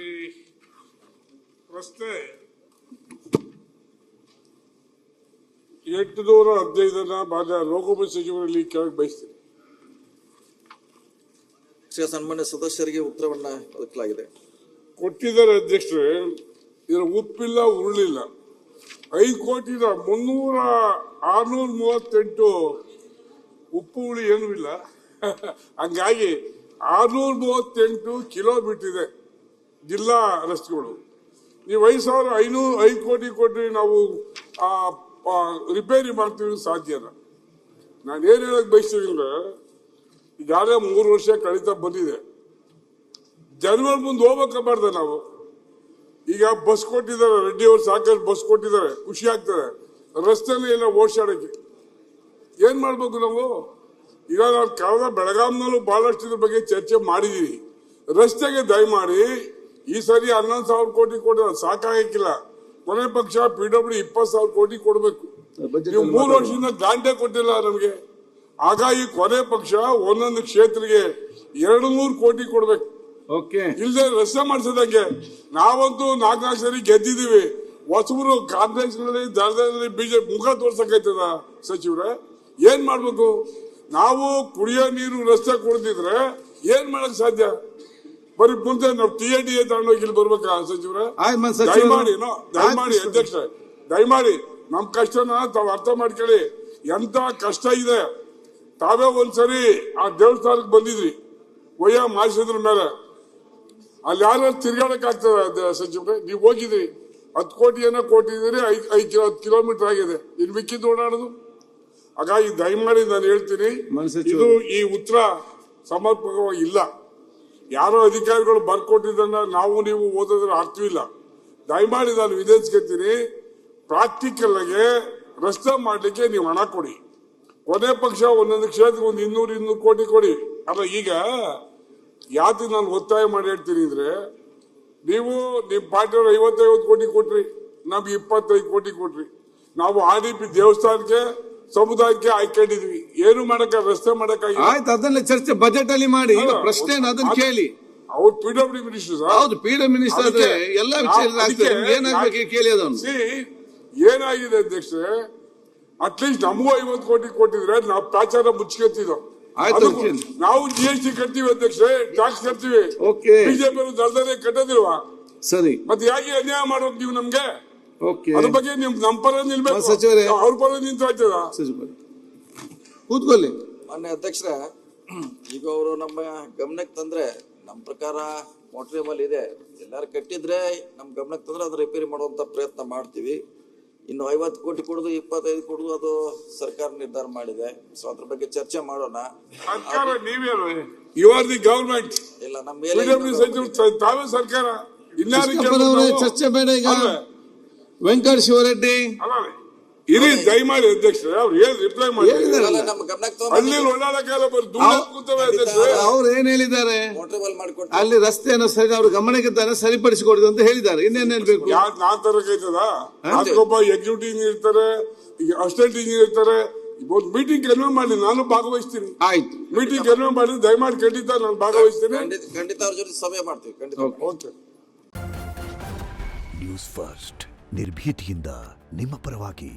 ಈ ರಸ್ತೆ 815 ಮಾನ್ಯ ಲೋಕೋಪಯೋಗಿ ಸಚಿವರಲ್ಲಿ ಕೆಳಗೆ ಬಯಸ್ತೀನಿ. ಸನ್ಮಾನ್ಯ ಸದಸ್ಯರಿಗೆ ಉತ್ತರವನ್ನ ಒದಗಿಸಲಾಗಿದೆ. ಕೊಟ್ಟಿದ್ದಾರೆ ಅಧ್ಯಕ್ಷರೇ. ಇದರ ಉಪ್ಪಿಲ್ಲ ಉರುಳಿಲ್ಲ. 5 ಕೋಟಿ 638 ಉಪ್ಪು ಹುಳಿ ಏನೂ ಇಲ್ಲ. ಹಂಗಾಗಿ 638 ಕಿಲೋಮೀಟರ್ ಇದೆ ಜಿಲ್ಲಾ ರಸ್ತೆಗಳು. ನೀವು 5 ಕೋಟಿ ಕೊಟ್ಟರೆ ನಾವು ರಿಪೇರಿ ಮಾಡ್ತೀವಿ, ಸಾಧ್ಯನ? ನಾನು ಏನು ಹೇಳಕ್ ಬಯಸ್ತೀನಿ ಅಂದ್ರೆ, ಈಗಾಗಲೇ 3 ವರ್ಷ ಕಳೀತಾ ಬಂದಿದೆ. ಜನಗಳ ಮುಂದೆ ಹೋಗ್ಬೇಕಬಾರ್ದ ನಾವು? ಈಗ ಬಸ್ ಕೊಟ್ಟಿದ್ದಾರೆ, ರೆಡ್ಡಿ ಅವರು ಸಾಕಷ್ಟು ಬಸ್ ಕೊಟ್ಟಿದ್ದಾರೆ, ಖುಷಿ ಆಗ್ತದೆ. ರಸ್ತೆಯಲ್ಲಿ ಎಲ್ಲ ಓಡಾಡಕ್ಕೆ ಏನ್ ಮಾಡ್ಬೇಕು ನಾವು? ಈಗ ನಾವು ಕಳೆದ ಬೆಳಗಾಂನಲ್ಲೂ ಬಹಳಷ್ಟು ಇದ್ರ ಬಗ್ಗೆ ಚರ್ಚೆ ಮಾಡಿದೀವಿ. ರಸ್ತೆಗೆ ದಯಮಾಡಿ ಈ ಸರಿ 11,000 ಕೋಟಿ ಕೊಟ್ಟಿದ್ದಾರೆ, ಸಾಕಾಗಿಲ್ಲ. ಕೊನೆ ಪಕ್ಷ PWD 20,000 ಕೋಟಿ ಕೊಡಬೇಕು. ನೀವು 3 ವರ್ಷದಿಂದ ಗ್ರಾಂಟೇ ಕೊಟ್ಟಿಲ್ಲ ನಮಗೆ. ಹಾಗಾಗಿ ಕೊನೆ ಪಕ್ಷ ಒಂದೊಂದು ಕ್ಷೇತ್ರಕ್ಕೆ 200 ಕೋಟಿ ಕೊಡ್ಬೇಕು. ಇಲ್ಲದೆ ರಸ್ತೆ ಮಾಡಿಸೋದಂಗೆ ನಾವಂತೂ 4 ಸರಿ ಗೆದ್ದಿದ್ದೀವಿ. ಹೊಸಬರು ಕಾಂಗ್ರೆಸ್ ದಳದಲ್ಲಿ ಬಿಜೆಪಿ ಮುಖ ತೋರ್ಸಕೈತದ ಸಚಿವರೇ? ಏನ್ ಮಾಡ್ಬೇಕು ನಾವು? ಕುಡಿಯೋ ನೀರು ರಸ್ತೆ ಕೊಡ್ತಿದ್ರೆ ಏನ್ ಮಾಡಕ್ ಸಾಧ್ಯ? ಬರೀ ಮುಂದೆ ನಾವು TAD ತಗೊಂಡೋಗಿ ಇಲ್ಲಿ ಬರ್ಬೇಕಾ ಸಚಿವರೇ? ದಯಮಾಡಿ ಅಧ್ಯಕ್ಷ, ದಯಮಾಡಿ ನಮ್ ಕಷ್ಟನ ತಾವ್ ಅರ್ಥ ಮಾಡ್ಕೊಳ್ಳಿ. ಎಂತ ಕಷ್ಟ ಇದೆ. ತಾವೇ ಒಂದ್ಸರಿ ಆ ದೇವಸ್ಥಾನಕ್ಕೆ ಬಂದಿದ್ರಿ, ಒಯ್ಯ ಮಾಡಿಸಿದ್ರ ಮೇಲೆ ಅಲ್ಲಿ ಯಾರು ತಿರ್ಗಾಡಕ್ ಆಗ್ತದೆ ಸಚಿವರೇ? ನೀವು ಹೋಗಿದ್ರಿ, 10 ಕೋಟಿ ಏನೋ ಕೊಟ್ಟಿದ್ದೀರಿ, 5 ಕಿಲೋಮೀಟರ್ ಆಗಿದೆ. ಇನ್ ಮಿಕ್ಕಿದ್ದು ಓಡಾಡೋದು. ಹಾಗಾಗಿ ದಯಮಾಡಿ ನಾನು ಹೇಳ್ತೀನಿ, ಇದು ಈ ಉತ್ತರ ಸಮರ್ಪಕವಾಗಿ ಇಲ್ಲ. ಯಾರೋ ಅಧಿಕಾರಿಗಳು ಬರ್ಕೊಟ್ಟಿದ್ದನ್ನ ನಾವು ನೀವು ಓದಿದ್ರೆ ಅರ್ಥವಿಲ್ಲ. ದಯಮಾಡಿ ನಾನು ವಿಧಿಸ್ಕೊತೀನಿ, ಪ್ರಾಕ್ಟಿಕಲ್ ಆಗಿ ರಸ್ತೆ ಮಾಡ್ಲಿಕ್ಕೆ ನೀವು ಹಣ ಕೊಡಿ. ಕೊನೆ ಪಕ್ಷ ಒಂದೊಂದು ಕ್ಷೇತ್ರಕ್ಕೆ ಒಂದು 200 ಕೋಟಿ ಕೊಡಿ. ಅಲ್ಲ, ಈಗ ಯಾತಿ ನಾನು ಒತ್ತಾಯ ಮಾಡಿ ಹೇಳ್ತೀನಿ ಅಂದ್ರೆ, ನೀವು ನಿಮ್ ಪಾರ್ಟಿಯವರು 55 ಕೋಟಿ ಕೊಟ್ರಿ, ನಮ್ಗೆ 25 ಕೋಟಿ ಕೊಟ್ರಿ. ನಾವು RDP ದೇವಸ್ಥಾನಕ್ಕೆ ಸಮುದಾಯಕ್ಕೆ ಆಯ್ಕೊಂಡಿದ್ವಿ. ಏನು ಮಾಡಕ ರಸ್ತೆ ಮಾಡಕ್ಕಾಗಿ ಆಯ್ತು, ಅದನ್ನ ಚರ್ಚೆ ಬಜೆಟ್ ಅಲ್ಲಿ ಮಾಡಿ. ಪ್ರಶ್ನೆ ಅದನ್ನ ಕೇಳಿ. ಅವ್ರು PWD ಮಿನಿಸ್ಟರ್. ಹೌದು, PWD ಮಿನಿಸ್ಟರ್ ಆದ್ರೆ ಎಲ್ಲ ವಿಷಯ ಏನಾಗ್ಬೇಕು ಕೇಳಿ. ಅದನ್ನು ಏನಾಗಿದೆ ಅಧ್ಯಕ್ಷರೇ, ಅಟ್ಲೀಸ್ಟ್ ನಮಗೂ 50 ಕೋಟಿ ಕೊಟ್ಟಿದ್ರೆ ನಾವು ಪ್ರಾಚಾರ ಮುಚ್ಕೊತಿದ್ದೋ. ನಾವು GST ಕಟ್ತೀವಿ ಅಧ್ಯಕ್ಷರೇ, ಟ್ಯಾಕ್ಸ್ ಕಟ್ತೀವಿ. ಬಿಜೆಪಿ ದಳದಲ್ಲೇ ಕಟ್ಟೋದಿಲ್ವಾ? ಸರಿ, ಮತ್ತೆ ಯಾಕೆ ಅನ್ಯಾಯ ಮಾಡೋದು ನೀವು ನಮ್ಗೆ? ಅದ್ರ ಬಗ್ಗೆ ನೀವು ನಮ್ಮ ಪರ ನಿಲ್ಬೇಕು, ಅವ್ರ ಪರ ನಿಂತು ಆಯ್ತದ? ಕೂತ್ಕೊಳ್ಳಿ. ಮಾನ್ಯ ಅಧ್ಯಕ್ಷರೇ, ಈಗ ಅವರು ನಮ್ಮ ಗಮನಕ್ಕೆ ತಂದ್ರೆ, ನಮ್ಮ ಪ್ರಕಾರ ಮೋಟರ್ ಇದೆ, ಎಲ್ಲಾರು ಕಟ್ಟಿದ್ರೆ ನಮ್ಮ ಗಮನಕ್ಕೆ ತಂದ್ರೆ ಅದು ರಿಪೇರಿ ಮಾಡುವಂತ ಪ್ರಯತ್ನ ಮಾಡ್ತೀವಿ. ಇನ್ನು 50 ಕೋಟಿ ಕೊಡುದು 25 ಕೊಡುದು ಅದು ಸರ್ಕಾರ ನಿರ್ಧಾರ ಮಾಡಿದೆ. ಸೊ ಅದ್ರ ಬಗ್ಗೆ ಚರ್ಚೆ ಮಾಡೋಣ. ಸರ್ಕಾರ ನೀವೇನು, ಯು ಆರ್ ದಿ ಗವರ್ಮೆಂಟ್. ಇಲ್ಲ, ನಮ್ಮ ಮೇಲೆ ತಾವೇ ಸರ್ಕಾರ. ಚರ್ಚೆ ಬೇಡ. ಈಗ ವೆಂಕಟ ಶಿವರೆಡ್ಡಿ ಇರಿ, ದಯಮಾಡಿ ಅಧ್ಯಕ್ಷರೇ, ಅವ್ರು ಏನ್ ರಿಪ್ಲೈ ಮಾಡಿ ಅಲ್ಲಿ ಓಡಾಡಕ್ಕಾಗಲ್ಲ, ಬರೀ ದೂರ ಕೂತವೆ ಅಧ್ಯಕ್ಷರೇ. ಅವ್ರು ಏನ್ ಹೇಳಿದ್ದಾರೆ? ಅಲ್ಲಿ ರಸ್ತೆಯನ್ನು ಸರಿ ಅವ್ರ ಗಮನಕ್ಕೆ ಸರಿಪಡಿಸಿಕೊಡುದು ಅಂತ ಹೇಳಿದ್ದಾರೆ. ಇನ್ನೇನ್ ಹೇಳ್ಬೇಕು? ನಾನ್ ತರಕೈತದ? ಅದಕ್ಕೊಬ್ಬ ಎಕ್ಸಿಕ್ಯೂಟಿವ್ ಇಂಜಿನಿಯರ್ ಇರ್ತಾರೆ, ಅಸಿಸ್ಟೆಂಟ್ ಇಂಜಿನಿಯರ್ ಇರ್ತಾರೆ. ಒಂದು ಮೀಟಿಂಗ್ ಕನ್ವೆ ಮಾಡಿ, ನಾನು ಭಾಗವಹಿಸ್ತೀನಿ. ಆಯ್ತು, ಮೀಟಿಂಗ್ ಕನ್ವೆ ಮಾಡಿ ದಯಮಾಡಿ ಖಂಡಿತ ನಾನು ಭಾಗವಹಿಸ್ತೀನಿ. ಖಂಡಿತ ಅವ್ರ ಜೊತೆ ಸಭೆ ಮಾಡ್ತೀವಿ. ಖಂಡಿತ. ಓಕೆ. ನ್ಯೂಸ್ ಫಸ್ಟ್, ನಿರ್ಭೀತಿಯಿಂದ ನಿಮ್ಮ ಪರವಾಗಿ.